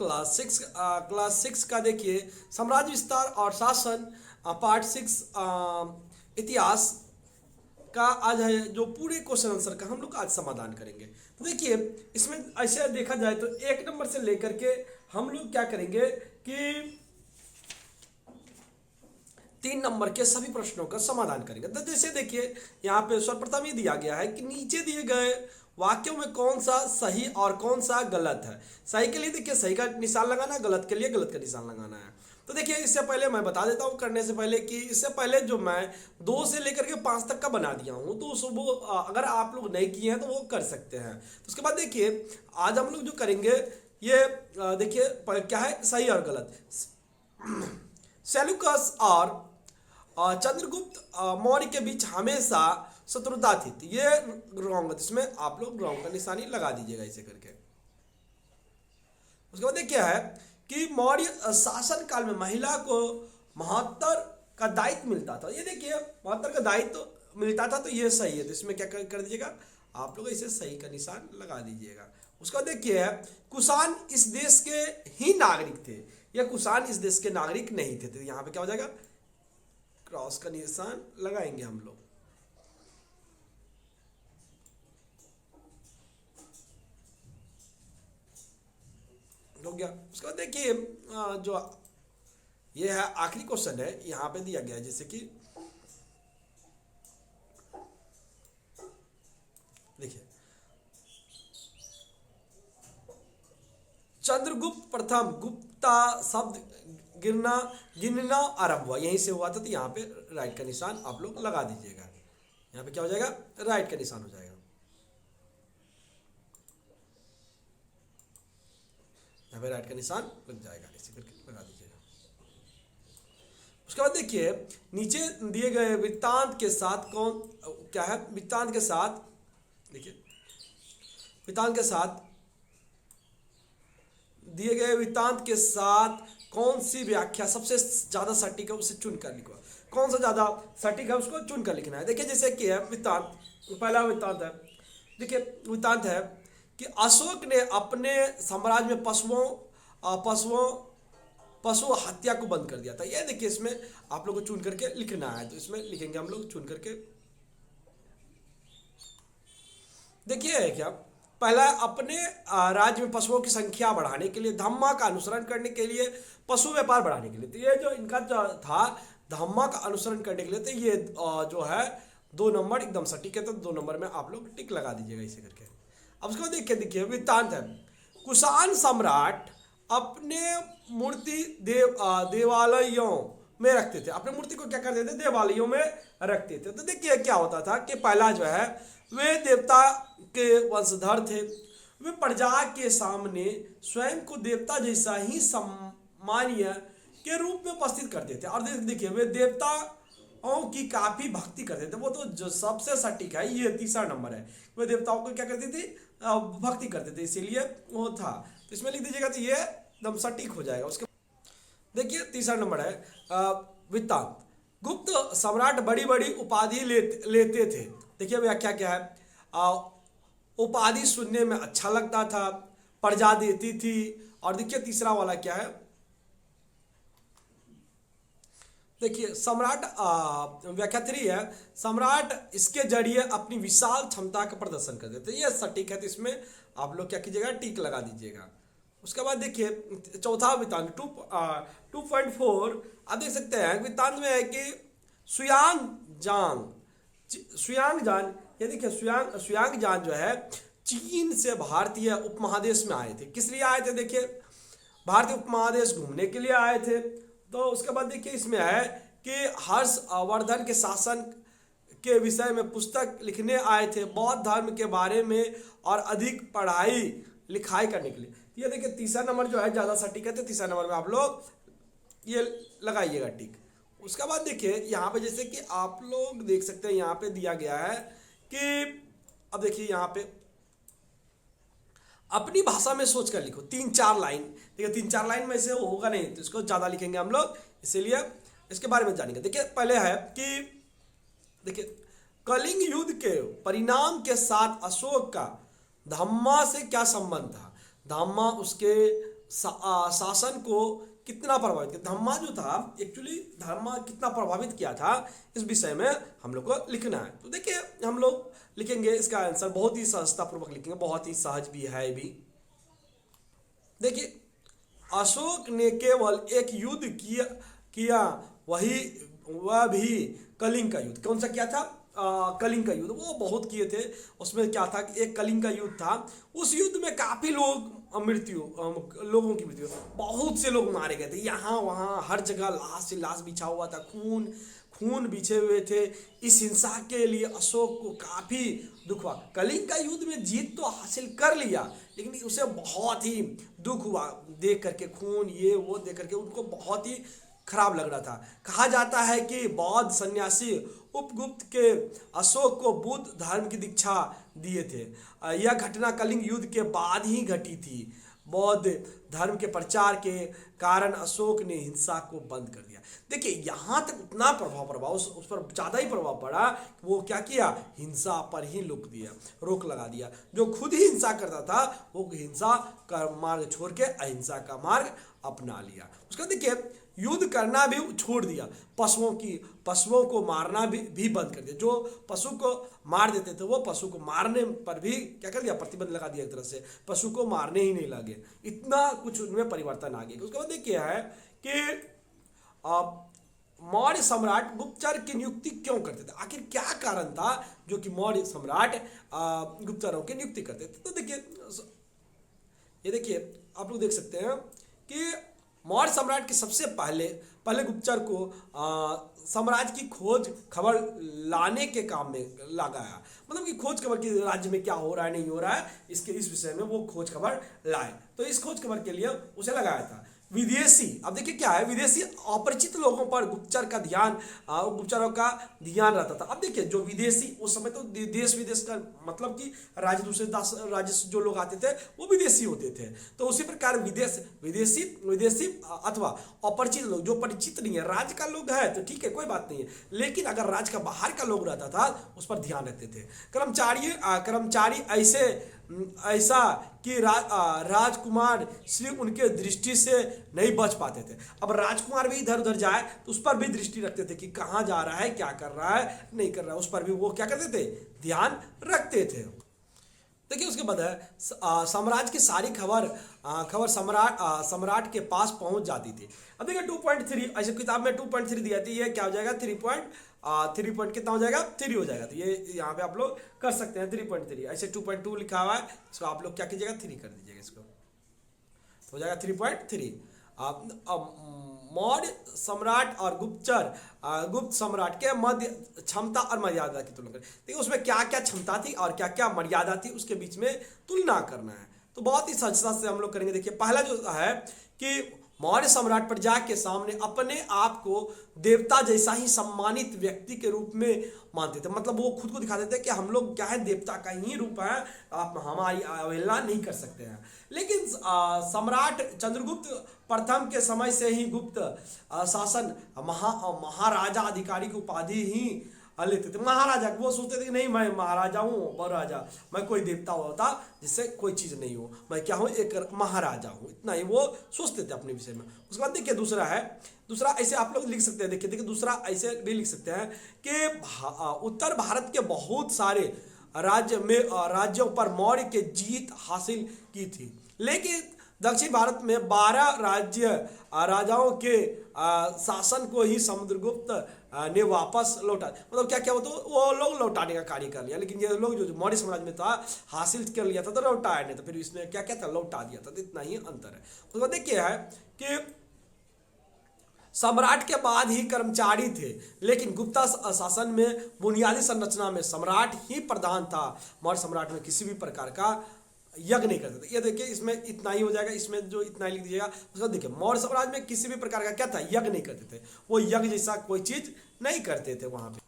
Class 6 का देखिए साम्राज्य विस्तार और शासन पार्ट 6 इतिहास का आज है जो पूरे क्वेश्चन आंसर का हम लोग आज समाधान करेंगे। तो देखिए इसमें ऐसे देखा जाए तो 1 नंबर से लेकर के हम लोग क्या करेंगे कि 3 नंबर के सभी प्रश्नों का समाधान करेंगे। तो जैसे देखिए यहाँ पे सर्वप्रथम ये दिया गया है कि नीचे दिए गए वाक्यों में कौन सा सही और कौन सा गलत है। सही के लिए देखिए सही का निशान लगाना है, गलत के लिए गलत का निशान लगाना है। तो देखिए इससे पहले मैं बता देता हूँ करने से पहले कि इससे पहले जो मैं 2 से लेकर के 5 तक का बना दिया हूँ, तो वो अगर आप लोग नहीं किए हैं तो वो कर सकते हैं। तो उसके बाद देखिए आज हम लोग जो करेंगे ये देखिए क्या है सही और गलत। सेल्यूकस और चंद्रगुप्त मौर्य के बीच हमेशा शत्रुता थी। तो ये रॉन्ग है, इसमें आप लोग रॉन्ग का निशानी लगा दीजिएगा ऐसे करके। उसके बाद क्या है कि मौर्य शासन काल में महिला को महत्तर का दायित्व मिलता था। ये देखिए महत्तर का दायित्व मिलता था, तो ये सही है। तो इसमें क्या कर दीजिएगा आप लोग इसे सही का निशान लगा दीजिएगा। उसका देखिए कुषाण इस देश के ही नागरिक थे, या कुषाण इस देश के नागरिक नहीं थे। तो यहाँ पे क्या हो जाएगा क्रॉस का निशान लगाएंगे हम लोग। हो गया। उसके बाद देखिए जो ये है आखिरी क्वेश्चन है यहाँ पे दिया गया है, जैसे कि देखिए चंद्रगुप्त प्रथम गुप्ता शब्द गिनना आरंभ हुआ, यहीं से हुआ था। तो यहाँ पे राइट का निशान आप लोग लगा दीजिएगा। यहाँ पे क्या हो जाएगा राइट का निशान हो जाएगा। यहाँ पे राइट का निशान लग जाएगा, इसी करके लगा दीजिएगा। उसके बाद देखिए नीचे दिए गए वृत्तांत के साथ कौन क्या है, वृत्तांत के साथ देखिए वृत्तांत के साथ दिए गए वृत्तांत के साथ कौन सी व्याख्या सबसे ज्यादा सटीक है उसे चुनकर लिखो। कौन सा ज्यादा सटीक है उसको चुनकर लिखना है। देखिए जैसे कि है वृत्तांत, पहला वृत्तांत है, देखिए वृत्तांत है कि अशोक ने अपने साम्राज्य में पशु हत्या को बंद कर दिया था। ये देखिए इसमें आप लोग को चुन करके लिखना है। तो इसमें लिखेंगे हम लोग चुन करके। देखिए क्या पहला अपने राज्य में पशुओं की संख्या बढ़ाने के लिए, धम्मा का अनुसरण करने के लिए, पशु व्यापार बढ़ाने के लिए। तो ये जो इनका जो था धम्मा का अनुसरण करने के लिए, तो ये जो है 2 नंबर एकदम सटीक है। तो 2 नंबर में आप लोग टिक लगा दीजिएगा इसे करके। अब उसको देखिए वृत्तांत है कुषाण सम्राट अपने मूर्ति देवालयों में रखते थे। अपने मूर्ति को क्या करते थे देवालयों में रखते थे। तो देखिए क्या होता था कि पहला जो है वे देवता के वंशधर थे। वे प्रजा के सामने स्वयं को देवता जैसा ही सम्मानीय के रूप में उपस्थित करते थे। और देखिए वे देवताओं की काफी भक्ति करते थे। वो तो जो सबसे सटीक है ये तीसरा नंबर है। वे देवताओं को क्या करते थे भक्ति करते थे, इसीलिए वो था। तो इसमें लिख दीजिएगा तो ये एकदम सटीक हो जाएगा। उसके देखिए तीसरा नंबर है वृत्तांत। गुप्त सम्राट बड़ी बड़ी उपाधि लेते थे। देखिए व्याख्या क्या है, उपाधि सुनने में अच्छा लगता था, प्रजा देती थी। और देखिए तीसरा वाला क्या है, देखिए सम्राट व्याख्या 3 है, सम्राट इसके जरिए अपनी विशाल क्षमता का प्रदर्शन कर देते। ये सटीक है। तो इसमें आप लोग क्या कीजिएगा टिक लगा दीजिएगा। उसके बाद देखिए चौथा वृत्तांत 2.4 आप देख सकते हैं वृत्तांत में है कि सुयांगजान ये देखिए सुयांगजान जो है चीन से भारतीय उपमहादेश में आए थे। किस लिए आए थे, देखिए भारतीय उपमहादेश घूमने के लिए आए थे। तो उसके बाद देखिए इसमें है कि हर्षवर्धन के शासन के विषय में पुस्तक लिखने आए थे, बौद्ध धर्म के बारे में और अधिक पढ़ाई लिखाई करने के लिए। ये देखिए तीसरा नंबर जो है ज़्यादा सटीक है। तो तीसरा नंबर में आप लोग ये लगाइएगा टिक। उसके बाद देखिए यहाँ पे जैसे कि आप लोग देख सकते हैं यहाँ पे दिया गया है कि अब देखिए यहाँ पे अपनी भाषा में सोच कर लिखो 3-4 लाइन। देखिए 3-4 लाइन में से होगा नहीं, तो इसको ज़्यादा लिखेंगे हम लोग, इसीलिए इसके बारे में जानेंगे। देखिए पहले है कि देखिए कलिंग युद्ध के परिणाम के साथ अशोक का धम्मा से क्या संबंध था। धम्मा उसके शासन को कितना प्रभावित किया, धम्मा जो था एक्चुअली धम्मा कितना प्रभावित किया था, इस विषय में हम लोग को लिखना है। तो देखिए हम लोग लिखेंगे इसका आंसर, बहुत ही सहजता पूर्वक लिखेंगे, बहुत ही सहज भी है भी। देखिए अशोक ने केवल एक युद्ध किया वह भी कलिंग का युद्ध। कौन सा किया था? कलिंग का युद्ध। वो बहुत किए थे। उसमें क्या था कि एक कलिंग का युद्ध था, उस युद्ध में काफी लोगों की मृत्यु, बहुत से लोग मारे गए थे। यहाँ वहाँ हर जगह लाश से लाश बिछा हुआ था, खून बिछे हुए थे। इस हिंसा के लिए अशोक को काफी दुख हुआ। कलिंग का युद्ध में जीत तो हासिल कर लिया, लेकिन उसे बहुत ही दुख हुआ देख करके, खून ये वो देख करके उनको बहुत ही खराब लग रहा था। कहा जाता है कि बौद्ध सन्यासी उपगुप्त के अशोक को बुद्ध धर्म की दीक्षा दिए थे। यह घटना कलिंग युद्ध के बाद ही घटी थी। बौद्ध धर्म के प्रचार के कारण अशोक ने हिंसा को बंद कर दिया। देखिए यहाँ तक उतना प्रभाव उस पर ज़्यादा ही प्रभाव पड़ा, वो क्या किया, हिंसा पर ही रोक लगा दिया। जो खुद ही हिंसा करता था वो हिंसा का मार्ग छोड़ के अहिंसा का मार्ग अपना लिया। उसका देखिए युद्ध करना भी छोड़ दिया, पशुओं को मारना भी बंद कर दिया। जो पशु को मार देते थे वो पशु को मारने पर भी क्या कर दिया, प्रतिबंध लगा दिया। एक तरह से पशु को मारने ही नहीं लगे, इतना कुछ उनमें परिवर्तन आ गया। उसके बाद देखिए है कि मौर्य सम्राट गुप्तचर की नियुक्ति क्यों करते थे, आखिर क्या कारण था जो कि मौर्य सम्राट गुप्तचरों की नियुक्ति करते थे। तो देखिए आप लोग देख सकते हैं कि मौर्य सम्राट के सबसे पहले गुप्तचर को साम्राज्य की खोज खबर लाने के काम में लगाया। मतलब कि खोज खबर की राज्य में क्या हो रहा है नहीं हो रहा है, इस विषय में वो खोज खबर लाए। तो इस खोज खबर के लिए उसे लगाया था। विदेशी, अब देखिए क्या है, विदेशी अपरिचित लोगों पर गुप्तचरों का ध्यान रहता था। अब देखिए जो विदेशी, उस समय तो देश विदेश का मतलब कि दूसरे राज्य से जो लोग आते थे वो विदेशी होते थे। तो उसी प्रकार विदेशी अथवा अपरिचित लोग, जो परिचित नहीं है, राज्य का लोग है तो ठीक है कोई बात नहीं है, लेकिन अगर राज्य का बाहर का लोग रहता था उस पर ध्यान रखते थे। कर्मचारी ऐसा कि राजकुमार सिर्फ उनके दृष्टि से नहीं बच पाते थे। अब राजकुमार भी इधर उधर जाए तो उस पर भी दृष्टि रखते थे कि कहाँ जा रहा है, क्या कर रहा है, नहीं कर रहा है, उस पर भी वो क्या करते थे, ध्यान रखते थे। देखिए उसके बाद है साम्राज्य की सारी खबर सम्राट के पास पहुंच जाती थी। अब देखिए 2.3 ऐसे किताब में 2.3 दिया थी, ये क्या हो जाएगा 3 पॉइंट कितना हो जाएगा 3 हो जाएगा। तो ये यहाँ पे आप लोग कर सकते हैं 3.3। ऐसे 2.2 लिखा हुआ है, इसको आप लोग क्या कीजिएगा 3 कर दीजिएगा, इसको तो हो जाएगा 3.3। मौर्य सम्राट और गुप्त सम्राट के मध्य क्षमता और मर्यादा की तुलना करें। देखिए उसमें क्या क्या क्षमता थी और क्या क्या मर्यादा थी, उसके बीच में तुलना करना है। तो बहुत ही सहजता से हम लोग करेंगे। देखिए पहला जो है कि मौर्य सम्राट प्रजा के सामने अपने आप को देवता जैसा ही सम्मानित व्यक्ति के रूप में मानते थे। मतलब वो खुद को दिखाते थे कि हम लोग क्या है, देवता का ही रूप है, आप हमारी अवहेलना नहीं कर सकते हैं। लेकिन सम्राट चंद्रगुप्त प्रथम के समय से ही गुप्त शासन महाराजा अधिकारी की उपाधि ही लेते थे। महाराजा वो सोचते थे कि नहीं मैं महाराजा हूँ, बड़ा राजा, मैं कोई देवता होता जिससे कोई चीज़ नहीं हो, मैं क्या हूँ, एक महाराजा हूँ, इतना ही वो सोचते थे अपने विषय में। उसके बाद देखिए दूसरा ऐसे आप लोग लिख सकते हैं। देखिए दूसरा ऐसे भी लिख सकते हैं कि उत्तर भारत के बहुत सारे राज्यों पर मौर्य के जीत हासिल की थी, लेकिन दक्षिण भारत में 12 राजाओं के शासन को ही समुद्रगुप्त ने वापस लौटा, मतलब क्या क्या हो तो वो लोग लौटाने का कार्य कर लिया। लेकिन ये लोग जो मौर्य साम्राज्य में था हासिल कर लिया था तो लौटाया नहीं था, फिर इसमें क्या क्या था, लौटा दिया था। तो इतना ही अंतर है। उसके बाद देखिए है कि सम्राट के बाद ही कर्मचारी थे, लेकिन गुप्ता शासन में बुनियादी संरचना में सम्राट ही प्रधान था। मौर्य सम्राट में किसी भी प्रकार का यज्ञ नहीं करते थे। ये देखिए इसमें इतना ही हो जाएगा, इसमें जो इतना ही लिख दीजिएगा। उसका देखिए मौर्य साम्राज्य में किसी भी प्रकार का क्या था, यज्ञ नहीं करते थे, वो यज्ञ जैसा कोई चीज नहीं करते थे। वहां पे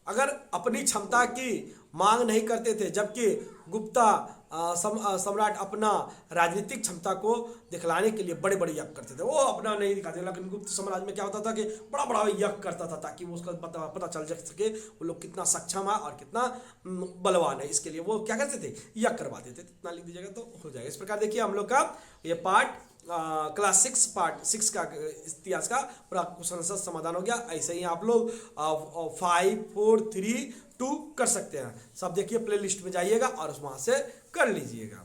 अगर अपनी क्षमता की मांग नहीं करते थे, जबकि गुप्ता सम्राट अपना राजनीतिक क्षमता को दिखलाने के लिए बड़े बड़े यज्ञ करते थे, वो अपना नहीं दिखाते। लेकिन गुप्त साम्राज्य में क्या होता था कि बड़ा बड़ा यज्ञ करता था ताकि उसका पता चल सके वो लोग कितना सक्षम है और कितना बलवान है। इसके लिए वो क्या करते थे, यज्ञ करवाते थे। इतना लिख दीजिएगा तो हो जाएगा। इस प्रकार देखिए हम लोग का ये पार्ट क्लास 6 पार्ट 6 का इतिहास का पूरा क्वेश्चन आंसर समाधान हो गया। ऐसे ही आप लोग 5 4 3 2 कर सकते हैं। सब देखिए प्ले लिस्ट में जाइएगा और वहाँ से कर लीजिएगा।